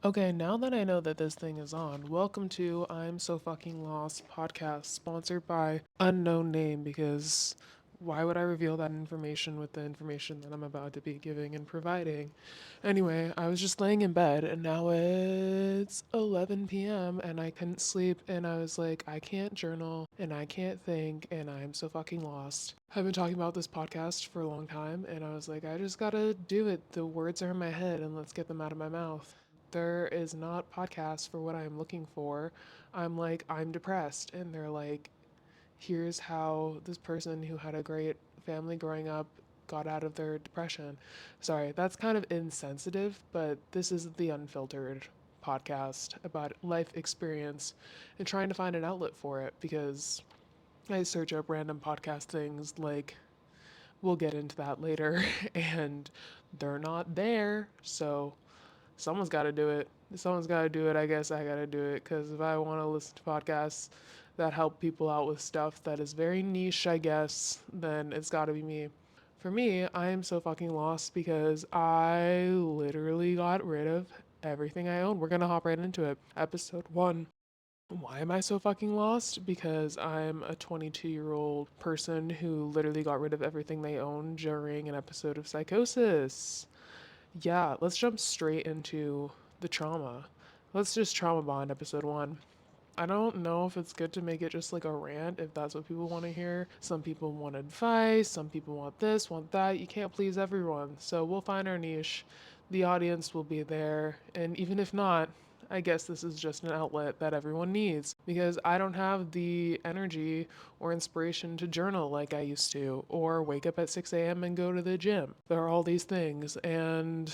Okay, now that I know that this thing is on, welcome to I'm So Fucking Lost podcast, sponsored by unknown name because why would I reveal that information with the information that I'm about to be giving and providing? Anyway, I was just laying in bed and now it's 11 p.m. and I couldn't sleep and I was like, I can't journal and I can't think and I'm so fucking lost. I've been talking about this podcast for a long time and I was like, I just gotta do it. The words are in my head and let's get them out of my mouth. There is not podcasts for what I'm looking for. I'm like, I'm depressed. And they're like, here's how this person who had a great family growing up got out of their depression. Sorry, that's kind of insensitive, but this is the unfiltered podcast about life experience and trying to find an outlet for it because I search up random podcast things like we'll get into that later and they're not there. So someone's got to do it. If someone's got to do it. I guess I got to do it because if I want to listen to podcasts that help people out with stuff that is very niche, I guess, then it's got to be me. For me, I am so fucking lost because I literally got rid of everything I own. We're going to hop right into it. Episode 1. Why am I so fucking lost? Because I'm a 22-year-old person who literally got rid of everything they own during an episode of psychosis. Yeah, let's jump straight into the trauma. Let's just trauma bond episode 1. I don't know if it's good to make it just like a rant if that's what people want to hear. Some people want advice, some people want this, want that. You can't please everyone. So we'll find our niche. The audience will be there. And even if not, I guess this is just an outlet that everyone needs because I don't have the energy or inspiration to journal like I used to or wake up at 6 a.m. and go to the gym. There are all these things, and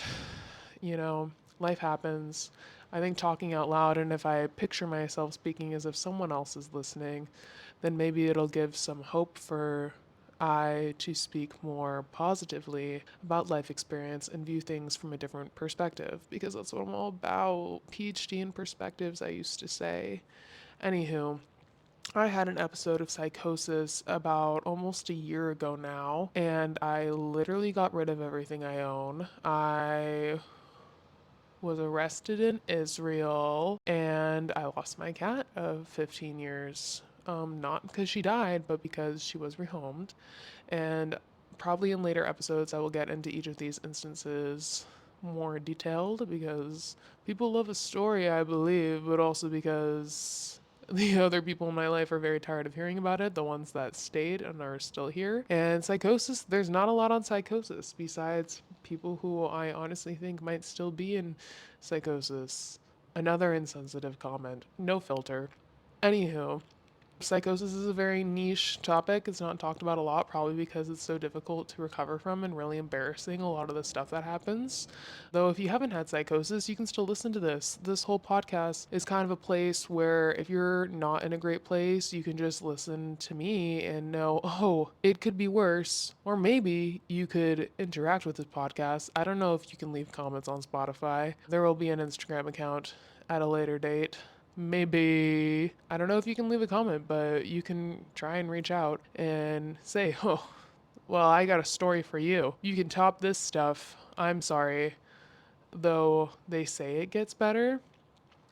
you know, life happens. I think talking out loud, and if I picture myself speaking as if someone else is listening, then maybe it'll give some hope for I to speak more positively about life experience and view things from a different perspective, because that's what I'm all about. PhD in perspectives, I used to say. Anywho, I had an episode of psychosis about almost a year ago now, and I literally got rid of everything I own. I was arrested in Israel, and I lost my cat of 15 years. Not because she died, but because she was rehomed. And probably in later episodes, I will get into each of these instances more detailed because people love a story, I believe, but also because the other people in my life are very tired of hearing about it, the ones that stayed and are still here. And psychosis, there's not a lot on psychosis besides people who I honestly think might still be in psychosis. Another insensitive comment. No filter. Anywho, psychosis is a very niche topic. It's not talked about a lot, probably because it's so difficult to recover from and really embarrassing a lot of the stuff that happens. Though, if you haven't had psychosis, you can still listen to this. This whole podcast is kind of a place where if you're not in a great place, you can just listen to me and know, oh, it could be worse. Or maybe you could interact with this podcast. I don't know if you can leave comments on Spotify. There will be an Instagram account at a later date. Maybe, I don't know if you can leave a comment, but you can try and reach out and say, oh, well, I got a story for you. You can top this stuff. I'm sorry. Though they say it gets better,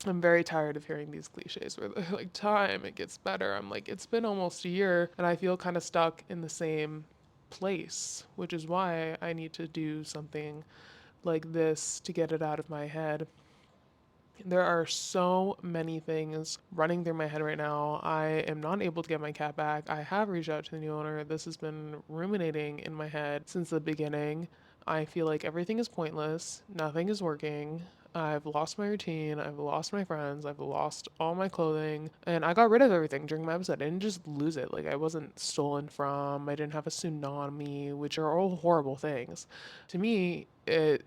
I'm very tired of hearing these cliches where they're like, time, it gets better. I'm like, it's been almost a year and I feel kind of stuck in the same place, which is why I need to do something like this to get it out of my head. There are so many things running through my head right now. I am not able to get my cat back. I have reached out to the new owner. This has been ruminating in my head since the beginning. I feel like everything is pointless, nothing is working. I've lost my routine, I've lost my friends, I've lost all my clothing, and I got rid of everything during my episode. I didn't just lose it. Like, I wasn't stolen from, I didn't have a tsunami, which are all horrible things. To me, it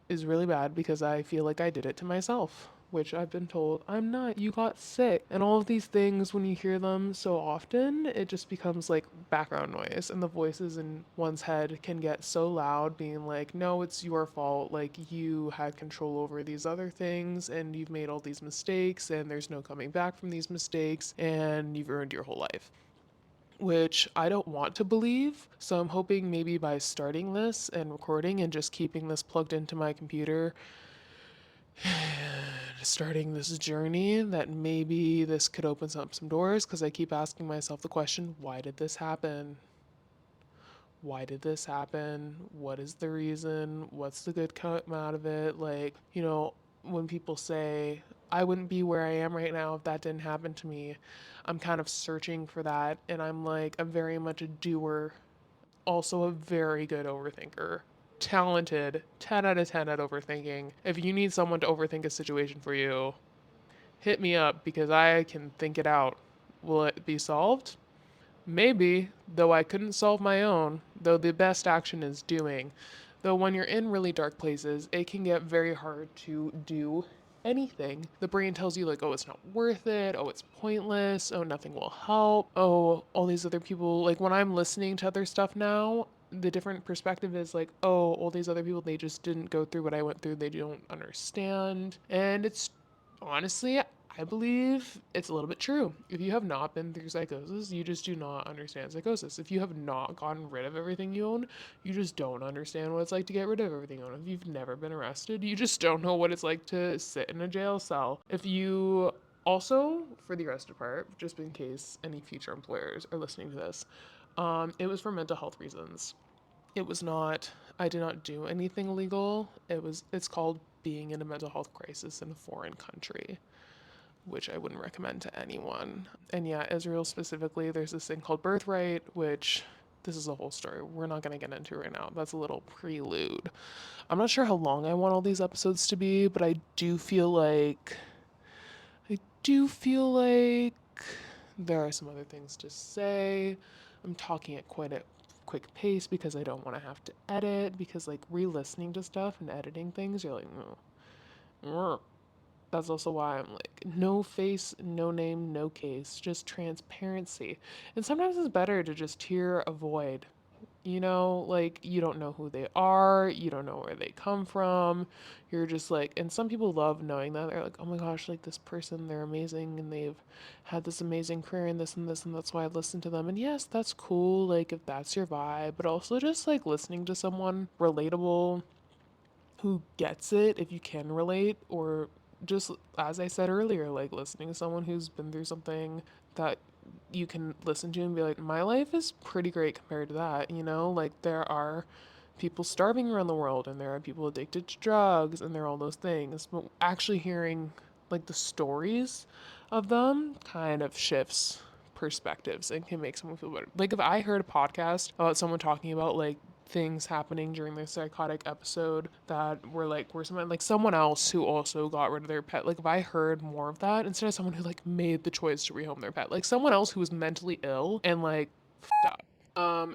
is really bad because I feel like I did it to myself, which I've been told I'm not. You got sick. And all of these things, when you hear them so often, it just becomes like background noise. And the voices in one's head can get so loud, being like, no, it's your fault. Like, you had control over these other things, and you've made all these mistakes, and there's no coming back from these mistakes, and you've ruined your whole life, which I don't want to believe. So I'm hoping maybe by starting this and recording and just keeping this plugged into my computer starting this journey that maybe this could open up some doors because I keep asking myself the question, why did this happen? Why did this happen? What is the reason? What's the good come out of it? Like, when people say, I wouldn't be where I am right now if that didn't happen to me, I'm kind of searching for that. And I'm like, I'm very much a doer, also a very good overthinker. Talented, 10 out of 10 at overthinking. If you need someone to overthink a situation for you, hit me up because I can think it out. Will it be solved? Maybe, though I couldn't solve my own, though the best action is doing. Though when you're in really dark places, it can get very hard to do anything. The brain tells you, like, oh, it's not worth it, oh, it's pointless, oh, nothing will help, oh, all these other people. Like, when I'm listening to other stuff now, the different perspective is like, oh, all these other people, they just didn't go through what I went through, they don't understand. And it's honestly, I believe it's a little bit true. If you have not been through psychosis, you just do not understand psychosis. If you have not gotten rid of everything you own, you just don't understand what it's like to get rid of everything you own. If you've never been arrested, you just don't know what it's like to sit in a jail cell. If you also, for the arrested part, just in case any future employers are listening to this, it was for mental health reasons. It was not, I did not do anything illegal. It's called being in a mental health crisis in a foreign country, which I wouldn't recommend to anyone. And yeah, Israel specifically, there's this thing called birthright, which this is a whole story we're not going to get into right now. That's a little prelude. I'm not sure how long I want all these episodes to be, but I do feel like there are some other things to say. I'm talking at quite a quick pace because I don't want to have to edit, because like re-listening to stuff and editing things, you're like, no. That's also why I'm like, no face, no name, no case, just transparency. And sometimes it's better to just hear a void. Like you don't know who they are, you don't know where they come from. You're just like, and some people love knowing that. They're like, oh my gosh, like this person, they're amazing and they've had this amazing career and this and this, and that's why I listen to them. And yes, that's cool, like if that's your vibe, but also just like listening to someone relatable who gets it, if you can relate, or just as I said earlier, like listening to someone who's been through something that you can listen to and be like, my life is pretty great compared to that, Like there are people starving around the world and there are people addicted to drugs and there are all those things. But actually hearing like the stories of them kind of shifts perspectives and can make someone feel better. Like if I heard a podcast about someone talking about like things happening during their psychotic episode that were someone else who also got rid of their pet. Like if I heard more of that instead of someone who like made the choice to rehome their pet, like someone else who was mentally ill and like f***ed up.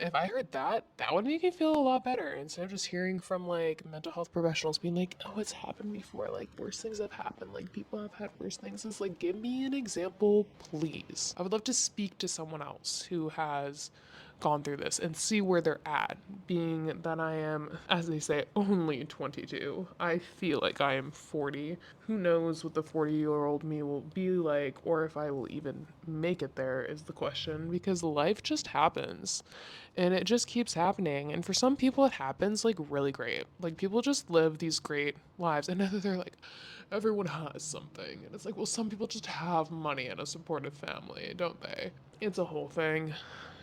If I heard that, that would make me feel a lot better instead of just hearing from like mental health professionals being like, oh, it's happened before, like worse things have happened, like people have had worse things. It's like, give me an example, please. I would love to speak to someone else who has gone through this and see where they're at, being that I am, as they say, only 22. I feel like I am 40. Who knows what the 40-year-old me will be like, or if I will even make it there, is the question, because life just happens. And it just keeps happening. And for some people, it happens like really great. Like people just live these great lives. And they're like, everyone has something. And it's like, well, some people just have money and a supportive family, don't they? It's a whole thing.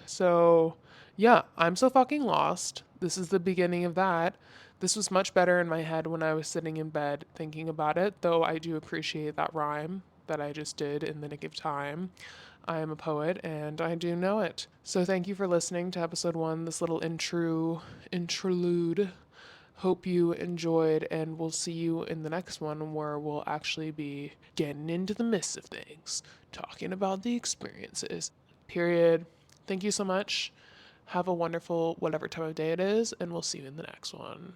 So, yeah, I'm so fucking lost. This is the beginning of that. This was much better in my head when I was sitting in bed thinking about it, though I do appreciate that rhyme that I just did in the nick of time. I am a poet and I do know it. So, thank you for listening to episode 1, this little interlude. Hope you enjoyed, and we'll see you in the next one where we'll actually be getting into the midst of things, talking about the experiences. Period. Thank you so much. Have a wonderful whatever time of day it is, and we'll see you in the next one.